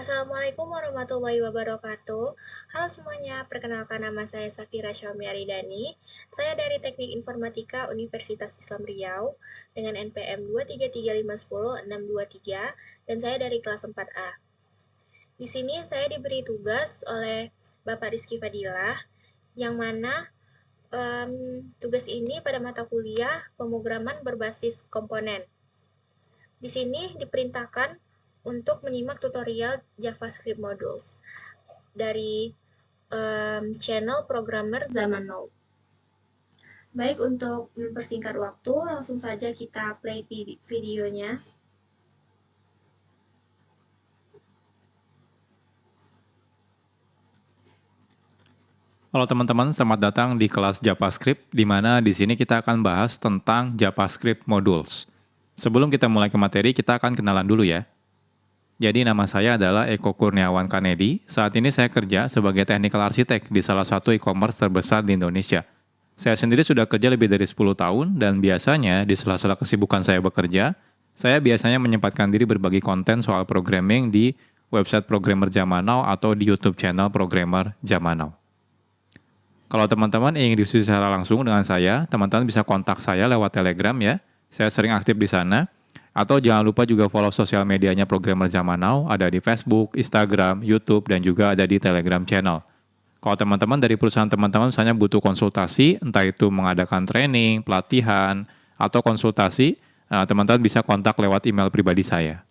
Assalamualaikum warahmatullahi wabarakatuh. Halo semuanya, perkenalkan nama saya Safira Syaumi Aridani. Saya dari Teknik Informatika Universitas Islam Riau dengan NPM 233510623 dan saya dari kelas 4A. Di sini saya diberi tugas oleh Bapak Rizky Fadilah yang mana tugas ini pada mata kuliah pemrograman berbasis komponen. Di sini diperintahkan untuk menyimak tutorial JavaScript Modules dari channel programmer zaman now. Baik, untuk mempersingkat waktu, langsung saja kita play videonya. Halo teman-teman, selamat datang di kelas JavaScript, di mana di sini kita akan bahas tentang JavaScript Modules. Sebelum kita mulai ke materi, kita akan kenalan dulu ya. Jadi nama saya adalah Eko Kurniawan Kanedi. Saat ini saya kerja sebagai Technical Architect di salah satu e-commerce terbesar di Indonesia. Saya sendiri sudah kerja lebih dari 10 tahun, dan biasanya di sela-sela kesibukan saya bekerja, saya biasanya menyempatkan diri berbagi konten soal programming di website Programmer Zaman Now atau di YouTube channel Programmer Zaman Now. Kalau teman-teman ingin diskusi secara langsung dengan saya, teman-teman bisa kontak saya lewat Telegram ya. Saya sering aktif di sana. Atau jangan lupa juga follow sosial medianya Programmer Zaman Now, ada di Facebook, Instagram, YouTube, dan juga ada di Telegram channel. Kalau teman-teman dari perusahaan teman-teman misalnya butuh konsultasi, entah itu mengadakan training, pelatihan, atau konsultasi, teman-teman bisa kontak lewat email pribadi saya.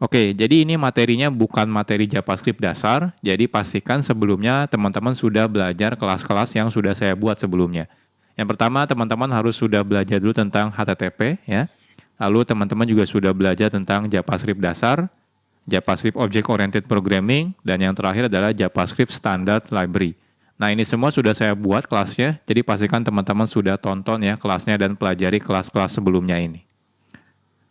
Oke, jadi ini materinya bukan materi JavaScript dasar, jadi pastikan sebelumnya teman-teman sudah belajar kelas-kelas yang sudah saya buat sebelumnya. Yang pertama, teman-teman harus sudah belajar dulu tentang HTTP, ya. Lalu teman-teman juga sudah belajar tentang JavaScript dasar, JavaScript Object Oriented Programming, dan yang terakhir adalah JavaScript Standard Library. Nah, ini semua sudah saya buat kelasnya, jadi pastikan teman-teman sudah tonton ya kelasnya dan pelajari kelas-kelas sebelumnya ini.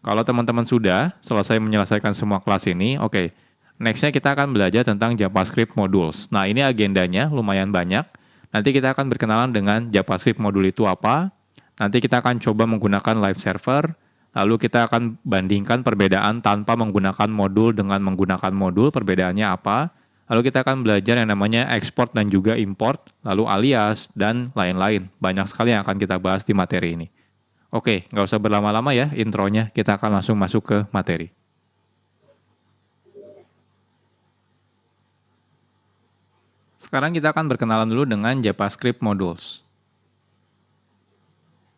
Kalau teman-teman sudah selesai menyelesaikan semua kelas ini, oke. Next-nya kita akan belajar tentang JavaScript Modules. Nah, ini agendanya lumayan banyak. Nanti kita akan berkenalan dengan JavaScript modul itu apa. Nanti kita akan coba menggunakan live server. Lalu kita akan bandingkan perbedaan tanpa menggunakan modul dengan menggunakan modul, perbedaannya apa. Lalu kita akan belajar yang namanya export dan juga import, lalu alias, dan lain-lain. Banyak sekali yang akan kita bahas di materi ini. Oke, nggak usah berlama-lama ya intronya, kita akan langsung masuk ke materi. Sekarang kita akan berkenalan dulu dengan JavaScript Modules.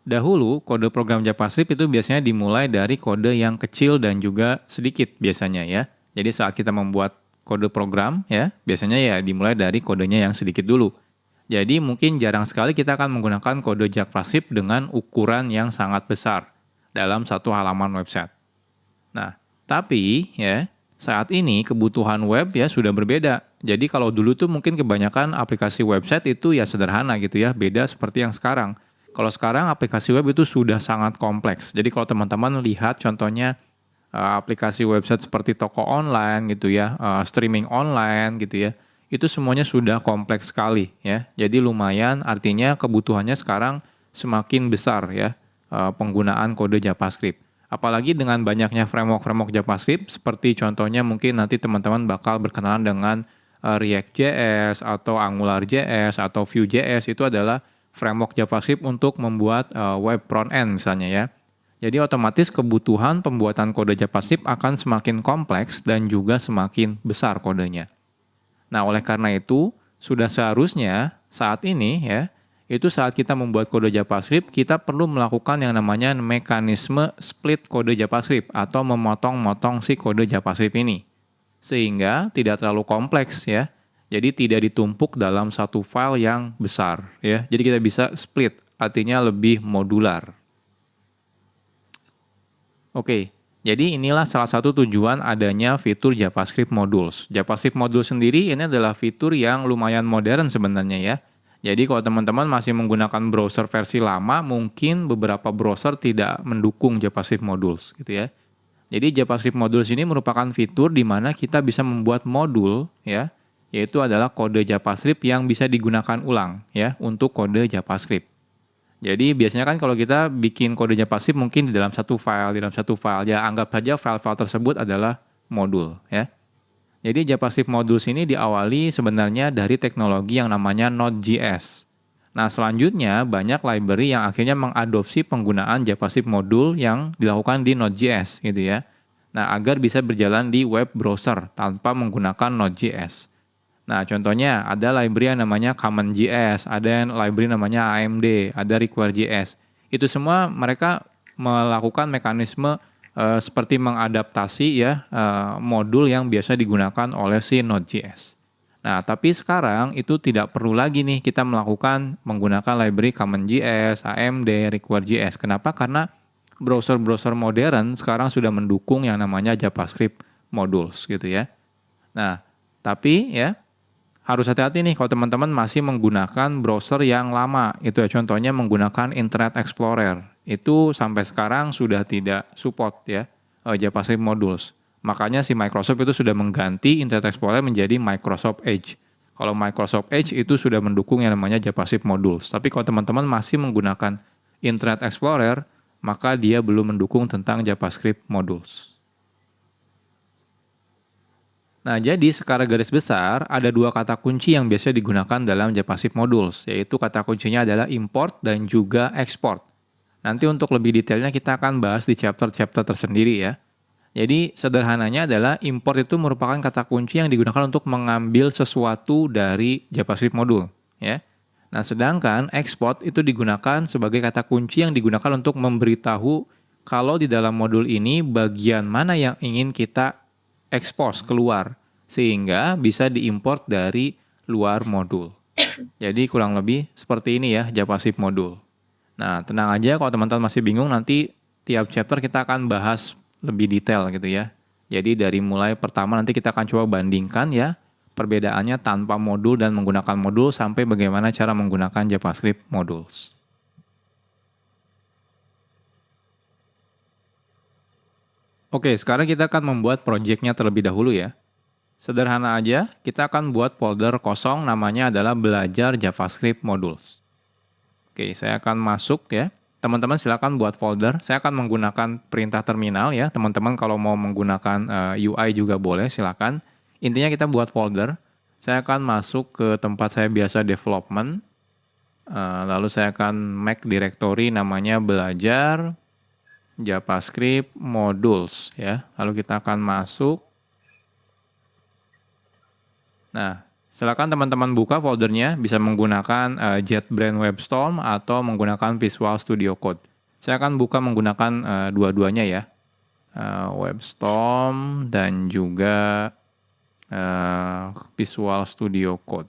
Dahulu, kode program JavaScript itu biasanya dimulai dari kode yang kecil dan juga sedikit biasanya ya. Jadi saat kita membuat kode program ya, biasanya ya dimulai dari kodenya yang sedikit dulu. Jadi mungkin jarang sekali kita akan menggunakan kode JavaScript dengan ukuran yang sangat besar dalam satu halaman website. Nah, tapi ya saat ini kebutuhan web ya sudah berbeda. Jadi kalau dulu tuh mungkin kebanyakan aplikasi website itu ya sederhana gitu ya, beda seperti yang sekarang. Kalau sekarang aplikasi web itu sudah sangat kompleks. Jadi kalau teman-teman lihat contohnya aplikasi website seperti toko online gitu ya, streaming online gitu ya, itu semuanya sudah kompleks sekali ya. Jadi lumayan artinya kebutuhannya sekarang semakin besar ya penggunaan kode JavaScript. Apalagi dengan banyaknya framework-framework JavaScript seperti contohnya mungkin nanti teman-teman bakal berkenalan dengan React.js atau AngularJS atau Vue.js, itu adalah framework JavaScript untuk membuat web front-end misalnya ya. Jadi otomatis kebutuhan pembuatan kode JavaScript akan semakin kompleks dan juga semakin besar kodenya. Nah, oleh karena itu, sudah seharusnya saat ini ya, itu saat kita membuat kode JavaScript, kita perlu melakukan yang namanya mekanisme split kode JavaScript atau memotong-motong si kode JavaScript ini. Sehingga tidak terlalu kompleks ya. Jadi tidak ditumpuk dalam satu file yang besar ya. Jadi kita bisa split, artinya lebih modular. Oke. Jadi inilah salah satu tujuan adanya fitur JavaScript Modules. JavaScript Modules sendiri ini adalah fitur yang lumayan modern sebenarnya ya. Jadi kalau teman-teman masih menggunakan browser versi lama, mungkin beberapa browser tidak mendukung JavaScript Modules gitu ya. Jadi JavaScript Modules ini merupakan fitur di mana kita bisa membuat modul ya, yaitu adalah kode JavaScript yang bisa digunakan ulang ya untuk kode JavaScript. Jadi biasanya kan kalau kita bikin kode JavaScript mungkin di dalam satu file, ya anggap saja file-file tersebut adalah Module ya. Jadi JavaScript Modules ini diawali sebenarnya dari teknologi yang namanya Node.js. Nah, selanjutnya banyak library yang akhirnya mengadopsi penggunaan JavaScript Module yang dilakukan di Node.js gitu ya. Nah, agar bisa berjalan di web browser tanpa menggunakan Node.js. Nah, contohnya ada library yang namanya CommonJS, ada yang library namanya AMD, ada Require.js. Itu semua mereka melakukan mekanisme seperti mengadaptasi ya modul yang biasa digunakan oleh si Node.js. Nah, tapi sekarang itu tidak perlu lagi nih kita menggunakan library CommonJS, AMD, Require.js. Kenapa? Karena browser-browser modern sekarang sudah mendukung yang namanya JavaScript modules gitu ya. Nah, tapi ya harus hati-hati nih kalau teman-teman masih menggunakan browser yang lama. Itu ya contohnya menggunakan Internet Explorer. Itu sampai sekarang sudah tidak support ya JavaScript modules. Makanya si Microsoft itu sudah mengganti Internet Explorer menjadi Microsoft Edge. Kalau Microsoft Edge itu sudah mendukung yang namanya JavaScript modules. Tapi kalau teman-teman masih menggunakan Internet Explorer, maka dia belum mendukung tentang JavaScript modules. Nah, jadi secara garis besar ada dua kata kunci yang biasa digunakan dalam JavaScript modules, yaitu kata kuncinya adalah import dan juga export. Nanti untuk lebih detailnya kita akan bahas di chapter-chapter tersendiri ya. Jadi sederhananya adalah import itu merupakan kata kunci yang digunakan untuk mengambil sesuatu dari JavaScript module ya. Nah, sedangkan export itu digunakan sebagai kata kunci yang digunakan untuk memberitahu kalau di dalam modul ini bagian mana yang ingin kita expose keluar sehingga bisa diimport dari luar modul. Jadi kurang lebih seperti ini ya JavaScript modul. Nah, tenang aja kalau teman-teman masih bingung, nanti tiap chapter kita akan bahas lebih detail gitu ya. Jadi dari mulai pertama nanti kita akan coba bandingkan ya perbedaannya tanpa modul dan menggunakan modul sampai bagaimana cara menggunakan JavaScript modules. Oke, sekarang kita akan membuat project-nya terlebih dahulu ya. Sederhana aja, kita akan buat folder kosong namanya adalah belajar JavaScript modules. Oke, saya akan masuk ya. Teman-teman silakan buat folder. Saya akan menggunakan perintah terminal ya. Teman-teman kalau mau menggunakan UI juga boleh, silakan. Intinya kita buat folder. Saya akan masuk ke tempat saya biasa development. Lalu saya akan make directory namanya belajar JavaScript modules ya. Lalu kita akan masuk. Nah, silakan teman-teman buka foldernya, bisa menggunakan JetBrains WebStorm atau menggunakan Visual Studio Code. Saya akan buka menggunakan dua-duanya ya. WebStorm dan juga Visual Studio Code.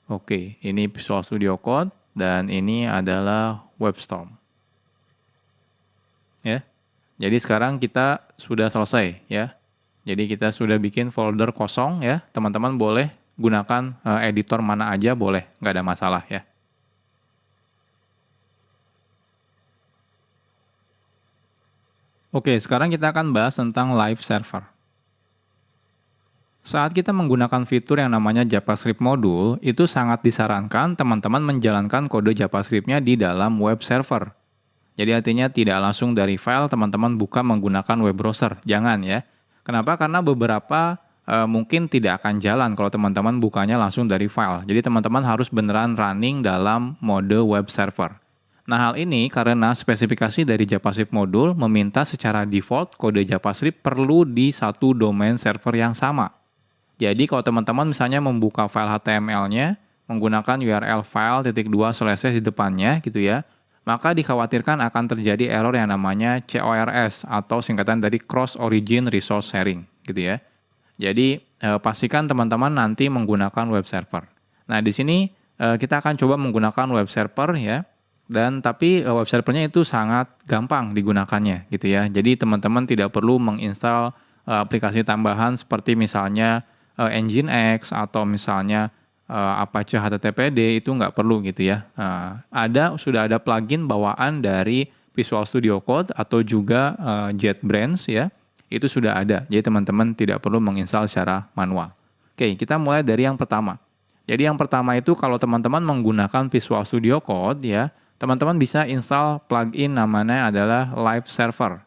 Oke, ini Visual Studio Code dan ini adalah WebStorm. Ya. Jadi sekarang kita sudah selesai ya. Jadi kita sudah bikin folder kosong ya. Teman-teman boleh gunakan editor mana aja boleh, nggak ada masalah ya. Oke, sekarang kita akan bahas tentang live server. Saat kita menggunakan fitur yang namanya JavaScript module, itu sangat disarankan teman-teman menjalankan kode JavaScript-nya di dalam web server. Jadi artinya tidak langsung dari file teman-teman buka menggunakan web browser. Jangan ya. Kenapa? Karena beberapa mungkin tidak akan jalan kalau teman-teman bukanya langsung dari file. Jadi teman-teman harus beneran running dalam mode web server. Nah, hal ini karena spesifikasi dari JavaScript module meminta secara default kode JavaScript perlu di satu domain server yang sama. Jadi kalau teman-teman misalnya membuka file HTML-nya menggunakan URL file.2// di depannya gitu ya, maka dikhawatirkan akan terjadi error yang namanya CORS atau singkatan dari Cross Origin Resource Sharing gitu ya. Jadi pastikan teman-teman nanti menggunakan web server. Nah, di sini kita akan coba menggunakan web server ya. Dan tapi web servernya itu sangat gampang digunakannya gitu ya. Jadi teman-teman tidak perlu menginstal aplikasi tambahan seperti misalnya Nginx atau misalnya Apache HTTPD, itu nggak perlu gitu ya. Sudah ada plugin bawaan dari Visual Studio Code atau juga JetBrains ya. Itu sudah ada. Jadi teman-teman tidak perlu menginstal secara manual. Oke, kita mulai dari yang pertama. Jadi yang pertama itu kalau teman-teman menggunakan Visual Studio Code ya, teman-teman bisa install plugin namanya adalah Live Server.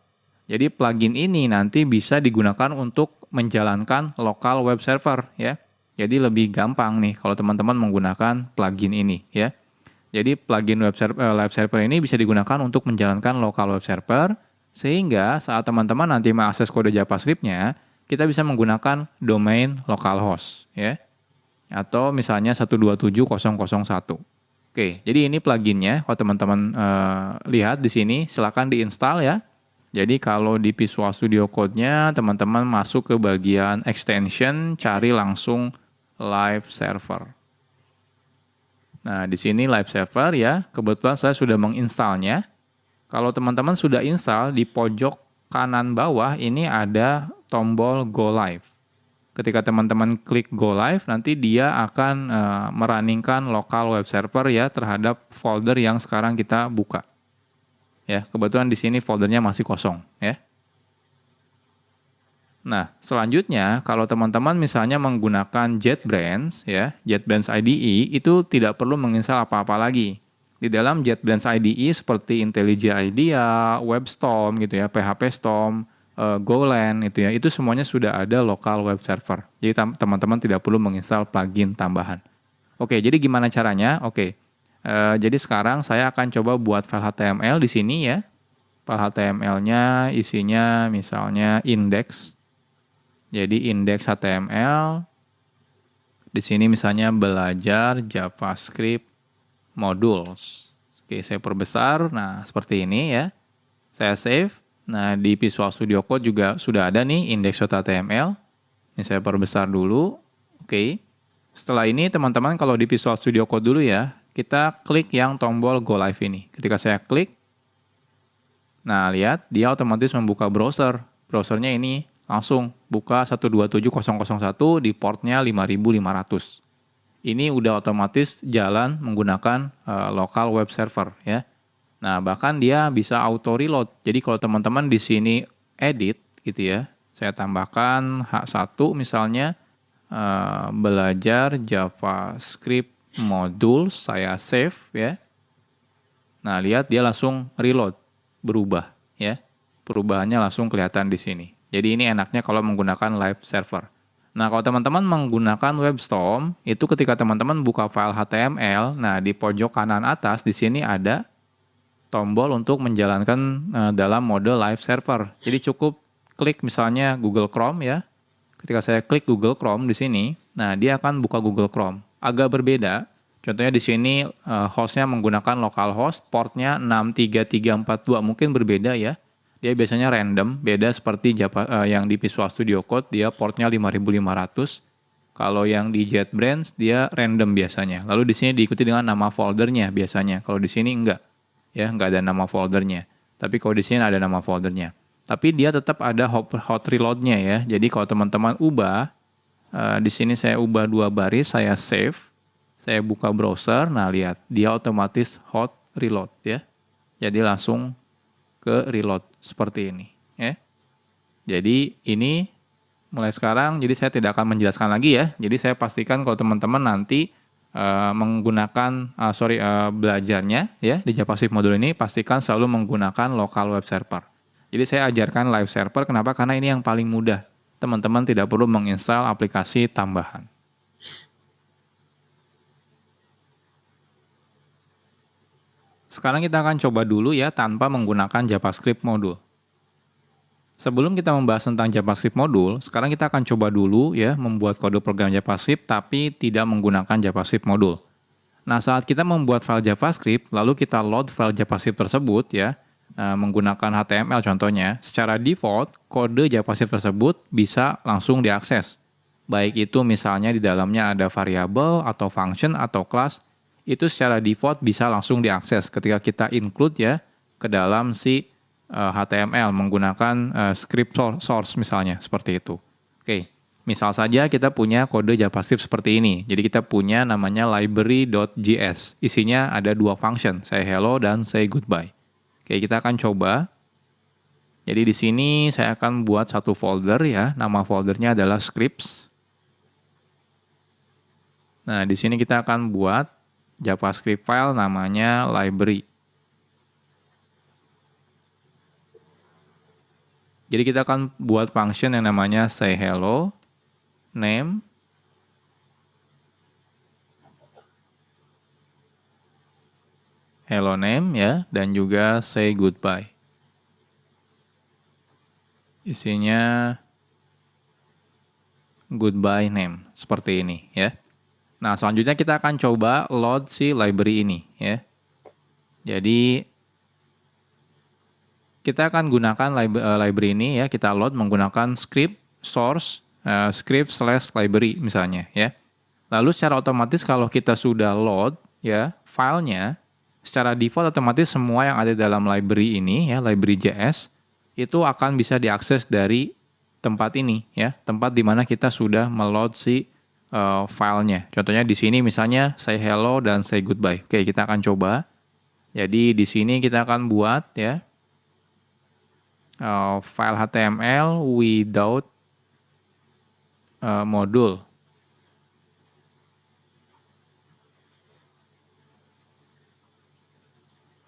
Jadi plugin ini nanti bisa digunakan untuk menjalankan local web server ya. Jadi lebih gampang nih kalau teman-teman menggunakan plugin ini ya. Jadi plugin live server ini bisa digunakan untuk menjalankan local web server sehingga saat teman-teman nanti mengakses kode JavaScript-nya, kita bisa menggunakan domain localhost ya. Atau misalnya 127.0.0.1. Oke, jadi ini pluginnya. Kalau teman-teman lihat di sini, silakan diinstal ya. Jadi kalau di Visual Studio Code-nya, teman-teman masuk ke bagian extension, cari langsung live server. Nah, di sini live server ya, kebetulan saya sudah menginstalnya. Kalau teman-teman sudah install, di pojok kanan bawah ini ada tombol Go Live. Ketika teman-teman klik Go Live, nanti dia akan merunningkan local web server ya terhadap folder yang sekarang kita buka. Ya, kebetulan di sini foldernya masih kosong ya. Nah, selanjutnya kalau teman-teman misalnya menggunakan JetBrains ya, JetBrains IDE itu tidak perlu menginstal apa-apa lagi. Di dalam JetBrains IDE seperti IntelliJ IDEA, WebStorm gitu ya, PHP Storm, Golang itu ya, itu semuanya sudah ada local web server. Jadi teman-teman tidak perlu menginstal plugin tambahan. Oke, jadi gimana caranya? Oke. Jadi sekarang saya akan coba buat file HTML di sini ya. File HTML-nya isinya misalnya index. Jadi index HTML. Di sini misalnya belajar JavaScript modules. Oke, saya perbesar. Nah, seperti ini ya. Saya save. Nah, di Visual Studio Code juga sudah ada nih index.html. Ini saya perbesar dulu. Oke. Setelah ini teman-teman kalau di Visual Studio Code dulu ya, kita klik yang tombol Go Live ini. Ketika saya klik, nah lihat dia otomatis membuka browser. Browsernya ini langsung buka 127.0.0.1 di portnya 5500. Ini udah otomatis jalan menggunakan local web server ya. Nah, bahkan dia bisa auto reload. Jadi kalau teman-teman di sini edit gitu ya, saya tambahkan H1 misalnya belajar JavaScript module, saya save ya. Nah, lihat dia langsung reload, berubah ya. Perubahannya langsung kelihatan di sini. Jadi ini enaknya kalau menggunakan live server. Nah, kalau teman-teman menggunakan WebStorm, itu ketika teman-teman buka file HTML, nah di pojok kanan atas di sini ada tombol untuk menjalankan dalam mode live server. Jadi cukup klik misalnya Google Chrome ya. Ketika saya klik Google Chrome di sini, nah dia akan buka Google Chrome. Agak berbeda. Contohnya di sini hostnya menggunakan localhost, portnya 63342, mungkin berbeda ya. Dia biasanya random, beda seperti yang di Visual Studio Code, dia portnya 5500. Kalau yang di JetBrains dia random biasanya. Lalu di sini diikuti dengan nama foldernya biasanya. Kalau di sini enggak, ya enggak ada nama foldernya. Tapi kalau di sini ada nama foldernya. Tapi dia tetap ada hot reload-nya ya. Jadi kalau teman-teman ubah, di sini saya ubah 2 baris, saya save, saya buka browser, nah lihat dia otomatis hot reload ya. Jadi langsung ke reload seperti ini ya. Jadi ini mulai sekarang, jadi saya tidak akan menjelaskan lagi ya. Jadi saya pastikan kalau teman-teman nanti menggunakan belajarnya ya di JavaScript modul ini, pastikan selalu menggunakan local web server. Jadi saya ajarkan live server, kenapa? Karena ini yang paling mudah. Teman-teman tidak perlu menginstal aplikasi tambahan. Sekarang kita akan coba dulu ya tanpa menggunakan JavaScript modul. Sebelum kita membahas tentang JavaScript modul, sekarang kita akan coba dulu ya membuat kode program JavaScript tapi tidak menggunakan JavaScript modul. Nah, saat kita membuat file JavaScript, lalu kita load file JavaScript tersebut ya, menggunakan HTML contohnya, secara default kode JavaScript tersebut bisa langsung diakses. Baik itu misalnya di dalamnya ada variabel atau function atau class, itu secara default bisa langsung diakses ketika kita include ya ke dalam si HTML menggunakan script source misalnya seperti itu. Oke, misal saja kita punya kode JavaScript seperti ini. Jadi kita punya namanya library.js. Isinya ada 2 function, say hello dan say goodbye. Oke, kita akan coba. Jadi di sini saya akan buat satu folder ya. Nama foldernya adalah scripts. Nah, di sini kita akan buat JavaScript file namanya library. Jadi kita akan buat function yang namanya say hello, name, hello name ya, dan juga say goodbye. Isinya goodbye name, seperti ini ya. Nah, selanjutnya kita akan coba load si library ini ya. Jadi kita akan gunakan library ini ya, kita load menggunakan script source script/library misalnya ya. Lalu secara otomatis kalau kita sudah load ya filenya, secara default otomatis semua yang ada dalam library ini ya, library.js itu akan bisa diakses dari tempat ini ya, tempat di mana kita sudah meload si filenya. Contohnya di sini misalnya say hello dan say goodbye. Oke, kita akan coba. Jadi di sini kita akan buat ya file HTML without module.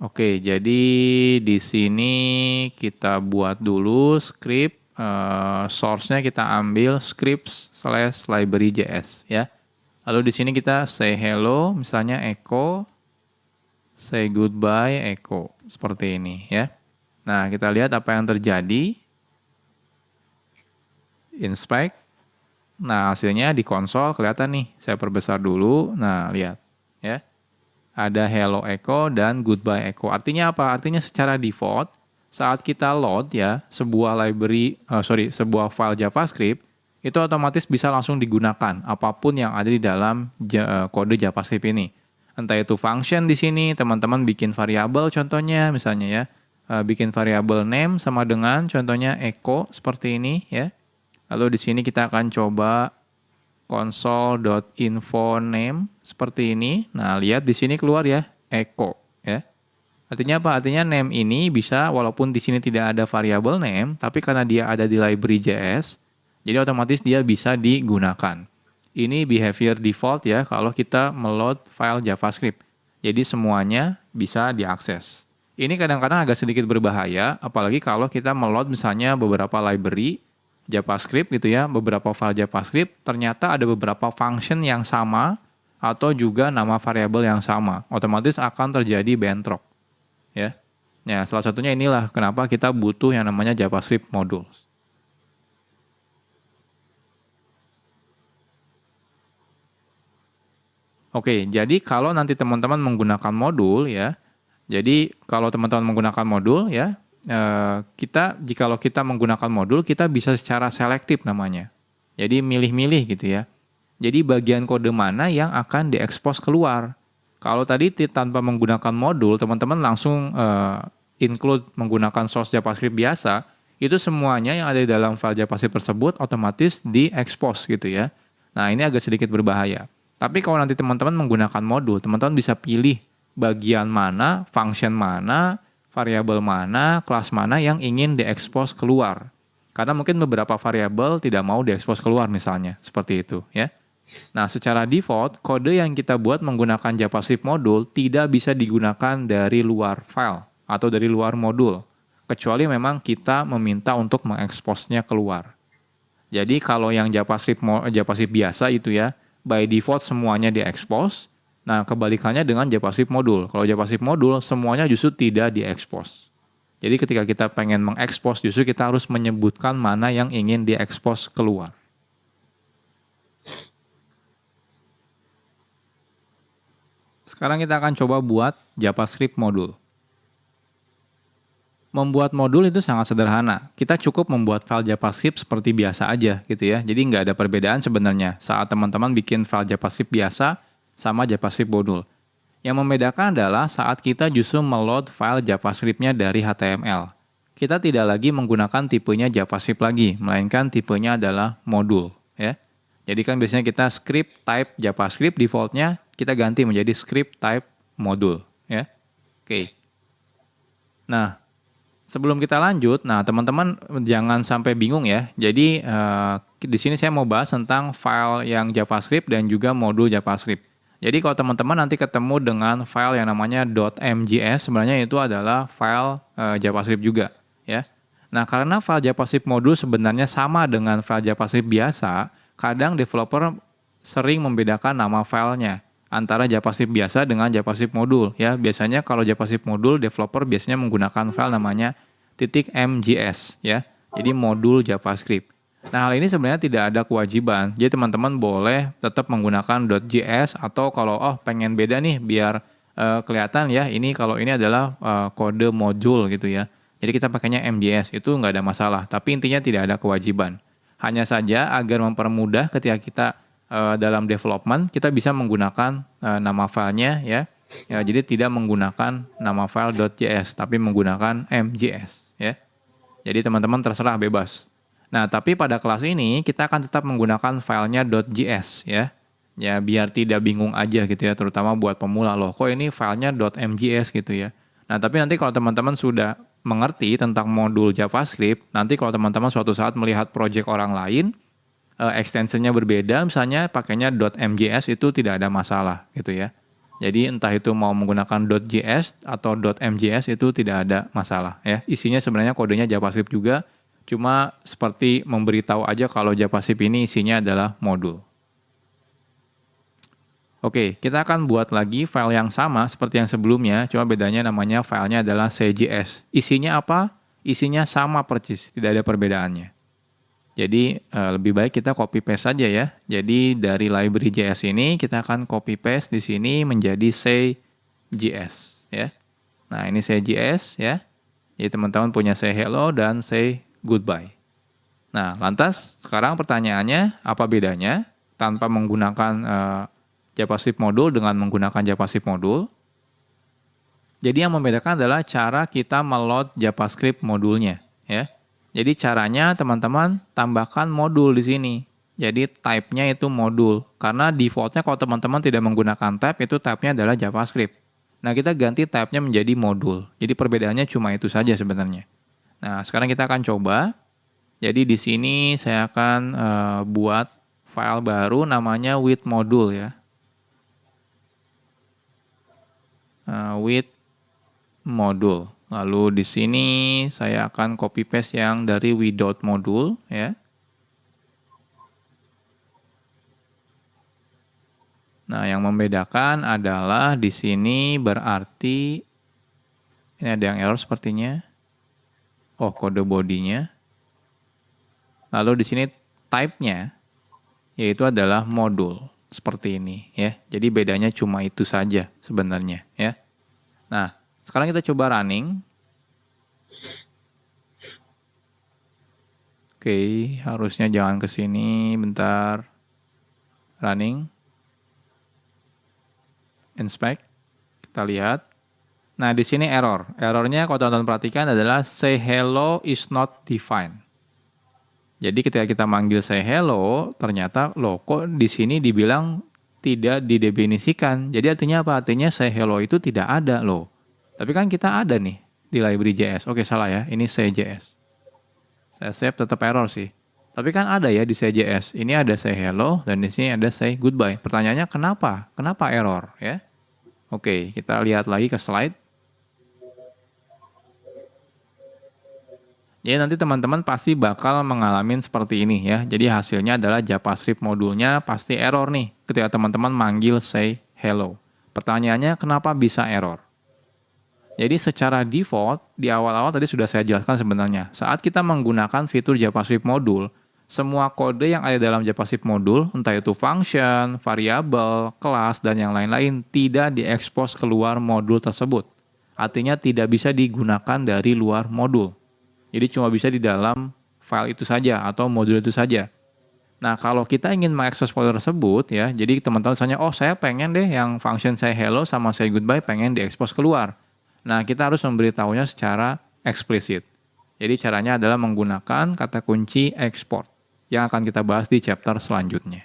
Oke, jadi di sini kita buat dulu script, source-nya kita ambil scripts/library.js ya. Lalu di sini kita say hello, misalnya echo, say goodbye, echo, seperti ini ya. Nah, kita lihat apa yang terjadi. Inspect. Nah, hasilnya di konsol kelihatan nih. Saya perbesar dulu. Nah, lihat ya. Ada hello echo dan goodbye echo. Artinya apa? Artinya secara default saat kita load ya sebuah sebuah file JavaScript itu otomatis bisa langsung digunakan apapun yang ada di dalam kode JavaScript ini. Entah itu function di sini, teman-teman bikin variabel contohnya misalnya ya. Bikin variabel name sama dengan contohnya echo seperti ini ya. Lalu di sini kita akan coba console.info name seperti ini. Nah, lihat di sini keluar ya, echo ya. Artinya apa? Artinya name ini bisa walaupun di sini tidak ada variabel name, tapi karena dia ada di library.js, jadi otomatis dia bisa digunakan. Ini behavior default ya kalau kita meload file JavaScript. Jadi semuanya bisa diakses. Ini kadang-kadang agak sedikit berbahaya, apalagi kalau kita meload misalnya beberapa library JavaScript gitu ya, beberapa file JavaScript, ternyata ada beberapa function yang sama atau juga nama variabel yang sama. Otomatis akan terjadi bentrok. Ya. Ya, salah satunya inilah kenapa kita butuh yang namanya JavaScript modules. Oke, jadi kalau nanti teman-teman menggunakan modul ya, jadi kalau teman-teman menggunakan modul ya, jikalau kita menggunakan modul, kita bisa secara selektif namanya. Jadi milih-milih gitu ya. Jadi bagian kode mana yang akan diekspos keluar. Kalau tadi tanpa menggunakan modul, teman-teman langsung include menggunakan source JavaScript biasa, itu semuanya yang ada di dalam file JavaScript tersebut otomatis diekspos gitu ya. Nah, ini agak sedikit berbahaya. Tapi kalau nanti teman-teman menggunakan modul, teman-teman bisa pilih bagian mana, function mana, variabel mana, kelas mana yang ingin diekspos keluar. Karena mungkin beberapa variabel tidak mau diekspos keluar misalnya, seperti itu ya. Nah, secara default, kode yang kita buat menggunakan JavaScript modul tidak bisa digunakan dari luar file atau dari luar modul, kecuali memang kita meminta untuk mengeksposnya keluar. Jadi kalau yang JavaScript biasa itu ya, by default semuanya diekspos. Nah, kebalikannya dengan JavaScript modul. Kalau JavaScript modul, semuanya justru tidak diekspos. Jadi ketika kita pengen mengekspos, justru kita harus menyebutkan mana yang ingin diekspos keluar. Sekarang kita akan coba buat JavaScript modul. Membuat modul itu sangat sederhana. Kita cukup membuat file JavaScript seperti biasa aja gitu ya. Jadi nggak ada perbedaan sebenarnya saat teman-teman bikin file JavaScript biasa sama JavaScript modul. Yang membedakan adalah saat kita justru meload file JavaScript-nya dari HTML. Kita tidak lagi menggunakan tipenya JavaScript lagi, melainkan tipenya adalah modul. Ya. Jadi kan biasanya kita script type JavaScript, defaultnya kita ganti menjadi script type modul. Ya. Oke. Nah, sebelum kita lanjut, nah teman-teman jangan sampai bingung ya. Jadi di sini saya mau bahas tentang file yang JavaScript dan juga modul JavaScript. Jadi kalau teman-teman nanti ketemu dengan file yang namanya .mjs, sebenarnya itu adalah file JavaScript juga, ya. Nah, karena file JavaScript modul sebenarnya sama dengan file JavaScript biasa, kadang developer sering membedakan nama filenya antara JavaScript biasa dengan JavaScript modul. Ya, biasanya kalau JavaScript modul, developer biasanya menggunakan file namanya .mjs, ya. Jadi modul JavaScript. Nah, hal ini sebenarnya tidak ada kewajiban. Jadi teman-teman boleh tetap menggunakan .js atau kalau pengen beda nih biar kelihatan ya, ini kalau ini adalah kode modul gitu ya. Jadi kita pakainya MJS, itu nggak ada masalah. Tapi intinya tidak ada kewajiban. Hanya saja agar mempermudah ketika kita dalam development, kita bisa menggunakan nama filenya ya. Jadi tidak menggunakan nama file .js, tapi menggunakan MJS ya. Jadi teman-teman terserah bebas. Nah, tapi pada kelas ini kita akan tetap menggunakan filenya .js ya. Ya biar tidak bingung aja gitu ya, terutama buat pemula loh. Kok ini filenya .mjs gitu ya. Nah, tapi nanti kalau teman-teman sudah mengerti tentang modul JavaScript, nanti kalau teman-teman suatu saat melihat project orang lain, extensionnya berbeda, misalnya pakainya .mjs itu tidak ada masalah gitu ya. Jadi entah itu mau menggunakan .js atau .mjs itu tidak ada masalah ya. Isinya sebenarnya kodenya JavaScript juga, cuma seperti memberitahu aja kalau JavaScript ini isinya adalah modul. Oke, kita akan buat lagi file yang sama seperti yang sebelumnya, cuma bedanya namanya filenya adalah CJS. Isinya apa? Isinya sama persis, tidak ada perbedaannya. Jadi lebih baik kita copy paste saja ya. Jadi dari library JS ini kita akan copy paste di sini menjadi CJS ya. Nah, ini CJS ya. Jadi teman-teman punya say hello dan say goodbye. Nah, lantas sekarang pertanyaannya apa bedanya tanpa menggunakan JavaScript modul dengan menggunakan JavaScript modul? Jadi yang membedakan adalah cara kita meload JavaScript modulnya ya. Jadi caranya teman-teman tambahkan modul di sini. Jadi type-nya itu modul. Karena default-nya kalau teman-teman tidak menggunakan type, itu type-nya adalah JavaScript. Nah, kita ganti type-nya menjadi modul. Jadi perbedaannya cuma itu saja sebenarnya. Nah, sekarang kita akan coba. Jadi di sini saya akan buat file baru namanya with module ya. With module. Lalu di sini saya akan copy paste yang dari without module ya. Nah, yang membedakan adalah di sini berarti ini ada yang error sepertinya. Oh, kode bodinya. Lalu di sini type-nya yaitu adalah modul seperti ini ya. Jadi bedanya cuma itu saja sebenarnya ya. Nah, sekarang kita coba running. Oke, harusnya jangan ke sini, bentar. Running. Inspect. Kita lihat. Nah, di sini error. Errornya kalau teman-teman perhatikan adalah say hello is not defined. Jadi ketika kita manggil say hello, ternyata loh kok di sini dibilang tidak didefinisikan. Jadi artinya apa? Artinya say hello itu tidak ada loh. Tapi kan kita ada nih di library JS. Oke, salah ya. Ini CJS. Saya save tetap error sih. Tapi kan ada ya di CJS. Ini ada say hello dan di sini ada say goodbye. Pertanyaannya kenapa? Kenapa error ya? Oke, kita lihat lagi ke slide. Jadi nanti teman-teman pasti bakal mengalami seperti ini ya. Jadi hasilnya adalah JavaScript modulnya pasti error nih ketika teman-teman manggil say hello. Pertanyaannya kenapa bisa error? Jadi secara default di awal-awal tadi sudah saya jelaskan sebenarnya. Saat kita menggunakan fitur JavaScript modul, semua kode yang ada dalam JavaScript modul, entah itu function, variabel, kelas, dan yang lain-lain tidak diekspos keluar modul tersebut. Artinya tidak bisa digunakan dari luar modul. Jadi cuma bisa di dalam file itu saja atau modul itu saja. Nah, kalau kita ingin mengakses folder tersebut ya, jadi teman-teman misalnya, oh saya pengen deh yang function say hello sama say goodbye pengen diekspos keluar. Nah, kita harus memberitahunya secara eksplisit. Jadi caranya adalah menggunakan kata kunci export yang akan kita bahas di chapter selanjutnya.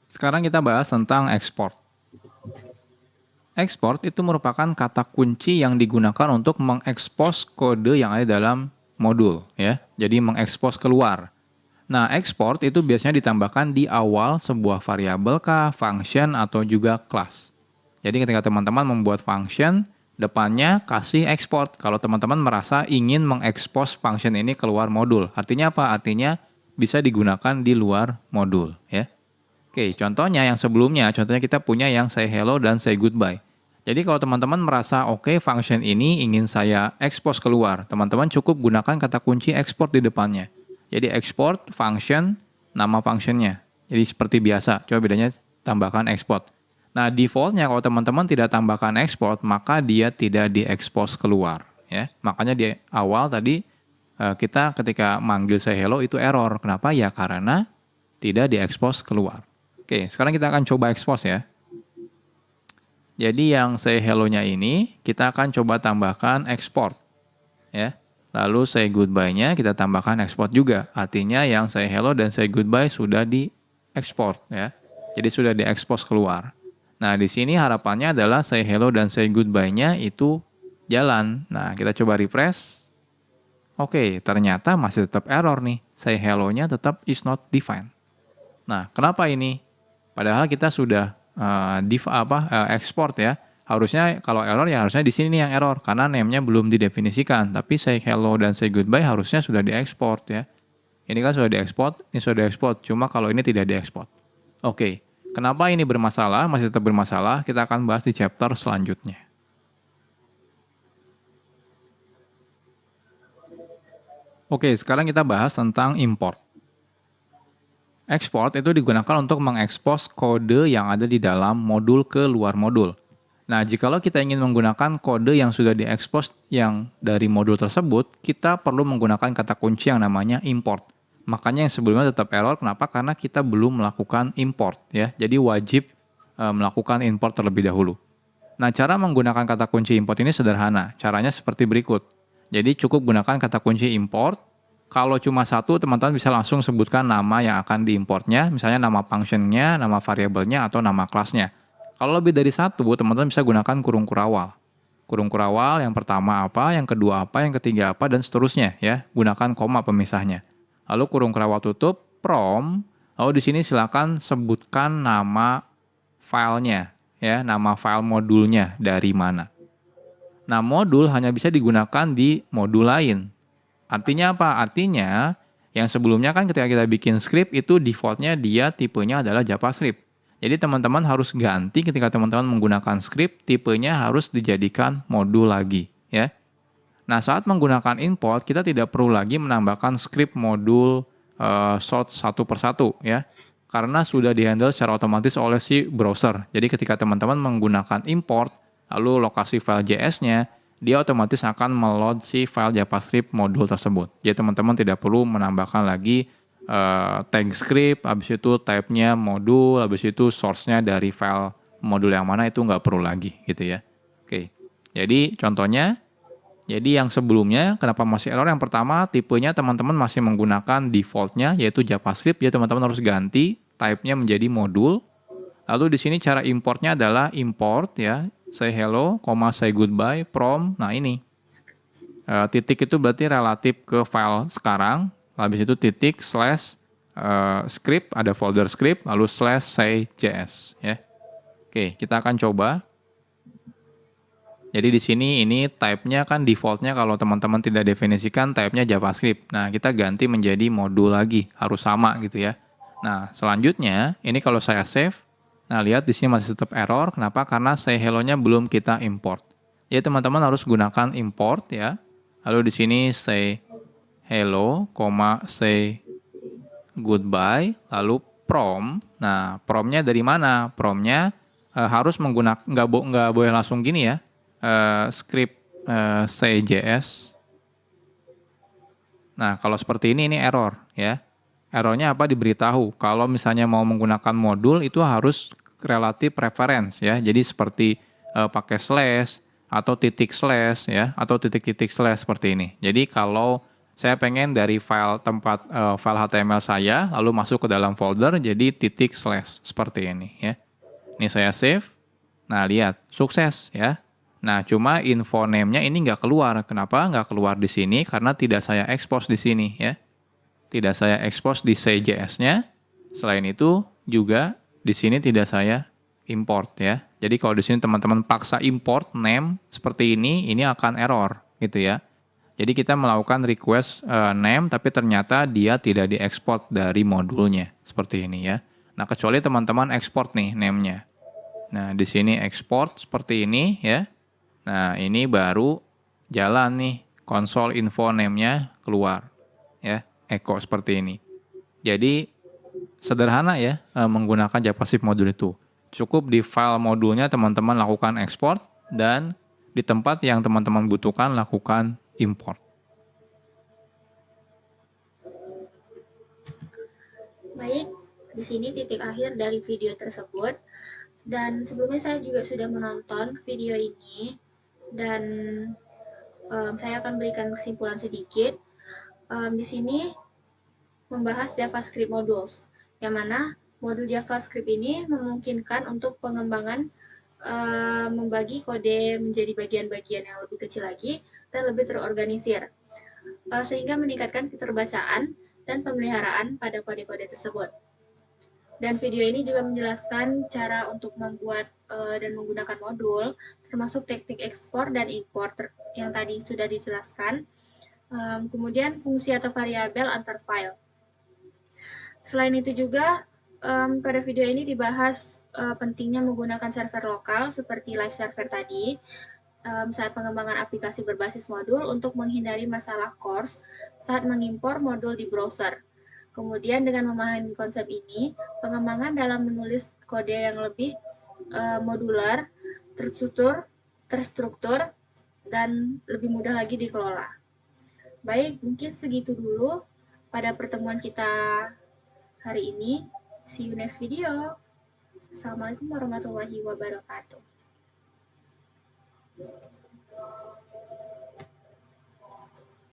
Sekarang kita bahas tentang export. Export itu merupakan kata kunci yang digunakan untuk mengekspos kode yang ada dalam modul ya. Jadi mengekspos keluar. Nah, export itu biasanya ditambahkan di awal sebuah variabel kah, function atau juga kelas. Jadi ketika teman-teman membuat function, depannya kasih export. Kalau teman-teman merasa ingin mengekspos function ini keluar modul. Artinya apa? Artinya bisa digunakan di luar modul, ya. Oke, contohnya yang sebelumnya, contohnya kita punya yang say hello dan say goodbye. Jadi kalau teman-teman merasa oke, function ini ingin saya expose keluar, teman-teman cukup gunakan kata kunci export di depannya. Jadi export function, nama functionnya. Jadi seperti biasa, coba bedanya tambahkan export. Nah, defaultnya kalau teman-teman tidak tambahkan export, maka dia tidak diekspos keluar, ya. Makanya di awal tadi kita ketika manggil say hello itu error. Kenapa? Ya karena tidak diekspos keluar. Oke, sekarang kita akan coba expose ya. Jadi yang say hello-nya ini kita akan coba tambahkan export, ya. Lalu say goodbye-nya kita tambahkan export juga. Artinya yang say hello dan say goodbye sudah diekspor, ya. Jadi sudah diekspos keluar. Nah, di sini harapannya adalah say hello dan say goodbye-nya itu jalan. Nah, kita coba refresh. Oke, ternyata masih tetap error nih. Say hello-nya tetap is not defined. Nah, kenapa ini? Padahal kita sudah export ya. Harusnya kalau error ya harusnya di sini nih yang error karena name-nya belum didefinisikan. Tapi say hello dan say goodbye harusnya sudah diekspor ya. Ini kan sudah diekspor, ini sudah diekspor. Cuma kalau ini tidak diekspor. Oke, kenapa ini bermasalah? Masih tetap bermasalah. Kita akan bahas di chapter selanjutnya. Oke, sekarang kita bahas tentang import. Export itu digunakan untuk mengekspos kode yang ada di dalam modul ke luar modul. Nah, jikalau kita ingin menggunakan kode yang sudah diekspos yang dari modul tersebut, kita perlu menggunakan kata kunci yang namanya import. Makanya yang sebelumnya tetap error, kenapa? Karena kita belum melakukan import, ya. Jadi wajib melakukan import terlebih dahulu. Nah, cara menggunakan kata kunci import ini sederhana. Caranya seperti berikut. Jadi cukup gunakan kata kunci import. Kalau cuma satu, teman-teman bisa langsung sebutkan nama yang akan diimportnya, misalnya nama functionnya, nama variabelnya, atau nama kelasnya. Kalau lebih dari satu, teman-teman bisa gunakan kurung kurawal. Kurung kurawal yang pertama apa, yang kedua apa, yang ketiga apa, dan seterusnya ya. Gunakan koma pemisahnya. Lalu kurung kurawal tutup, from, lalu di sini silakan sebutkan nama filenya, ya, nama file modulnya dari mana. Nah, modul hanya bisa digunakan di modul lain. Artinya apa? Artinya yang sebelumnya kan ketika kita bikin script itu defaultnya dia tipenya adalah JavaScript. Jadi teman-teman harus ganti ketika teman-teman menggunakan script, tipenya harus dijadikan modul lagi, ya. Nah, saat menggunakan import, kita tidak perlu lagi menambahkan script modul sort satu persatu, ya. Karena sudah dihandle secara otomatis oleh si browser. Jadi ketika teman-teman menggunakan import, lalu lokasi file JS-nya, dia otomatis akan meload si file JavaScript modul tersebut. Jadi teman-teman tidak perlu menambahkan lagi tag script, habis itu type-nya modul, habis itu source-nya dari file modul yang mana itu nggak perlu lagi gitu ya. Oke, jadi contohnya, jadi yang sebelumnya kenapa masih error? Yang pertama tipenya teman-teman masih menggunakan default-nya yaitu JavaScript, ya teman-teman harus ganti type-nya menjadi modul. Lalu di sini cara importnya adalah import ya, say hello, say goodbye, from. Nah ini, titik itu berarti relatif ke file sekarang. Habis itu titik slash script, ada folder script, lalu slash say js. Ya. Oke, kita akan coba. Jadi di sini ini type-nya kan default-nya kalau teman-teman tidak definisikan type-nya JavaScript. Nah, kita ganti menjadi modul lagi, harus sama gitu ya. Nah, selanjutnya ini kalau saya save, nah lihat di sini masih tetap error. Kenapa? Karena say hello-nya belum kita import. Ya teman-teman harus gunakan import ya. Lalu di sini say hello, say goodbye, lalu from. Nah, from-nya dari mana? From-nya harus menggunakan nggak boleh langsung gini ya. Script say js. Nah, kalau seperti ini error ya. Errornya apa? Diberitahu. Kalau misalnya mau menggunakan modul itu harus relatif reference ya. Jadi seperti pakai slash atau titik slash ya, atau titik-titik slash seperti ini. Jadi kalau saya pengen dari file tempat file HTML saya lalu masuk ke dalam folder jadi titik slash seperti ini ya. Ini saya save. Nah, lihat sukses ya. Nah, cuma info name-nya ini nggak keluar. Kenapa nggak keluar di sini? Karena tidak saya expose di sini ya. Tidak saya expose di say.js-nya. Selain itu juga di sini tidak saya import ya. Jadi kalau di sini teman-teman paksa import name seperti ini akan error gitu ya. Jadi kita melakukan request name tapi ternyata dia tidak diekspor dari modulnya seperti ini ya. Nah, kecuali teman-teman ekspor nih name-nya. Nah, di sini ekspor seperti ini ya. Nah, ini baru jalan nih konsol info name-nya keluar ya, echo seperti ini. Jadi sederhana ya menggunakan JavaScript modul itu. Cukup di file modulnya teman-teman lakukan ekspor dan di tempat yang teman-teman butuhkan lakukan import. Baik, di sini titik akhir dari video tersebut. Dan sebelumnya saya juga sudah menonton video ini dan saya akan berikan kesimpulan sedikit. Di sini membahas JavaScript modules, yang mana modul JavaScript ini memungkinkan untuk pengembangan membagi kode menjadi bagian-bagian yang lebih kecil lagi dan lebih terorganisir, sehingga meningkatkan keterbacaan dan pemeliharaan pada kode-kode tersebut. Dan video ini juga menjelaskan cara untuk membuat dan menggunakan modul, termasuk teknik ekspor dan import yang tadi sudah dijelaskan. Kemudian fungsi atau variabel antar file. Selain itu juga pada video ini dibahas pentingnya menggunakan server lokal seperti live server tadi saat pengembangan aplikasi berbasis modul untuk menghindari masalah CORS saat mengimpor modul di browser. Kemudian dengan memahami konsep ini, pengembangan dalam menulis kode yang lebih modular, terstruktur, dan lebih mudah lagi dikelola. Baik, mungkin segitu dulu pada pertemuan kita hari ini. See you next video. Assalamualaikum warahmatullahi wabarakatuh.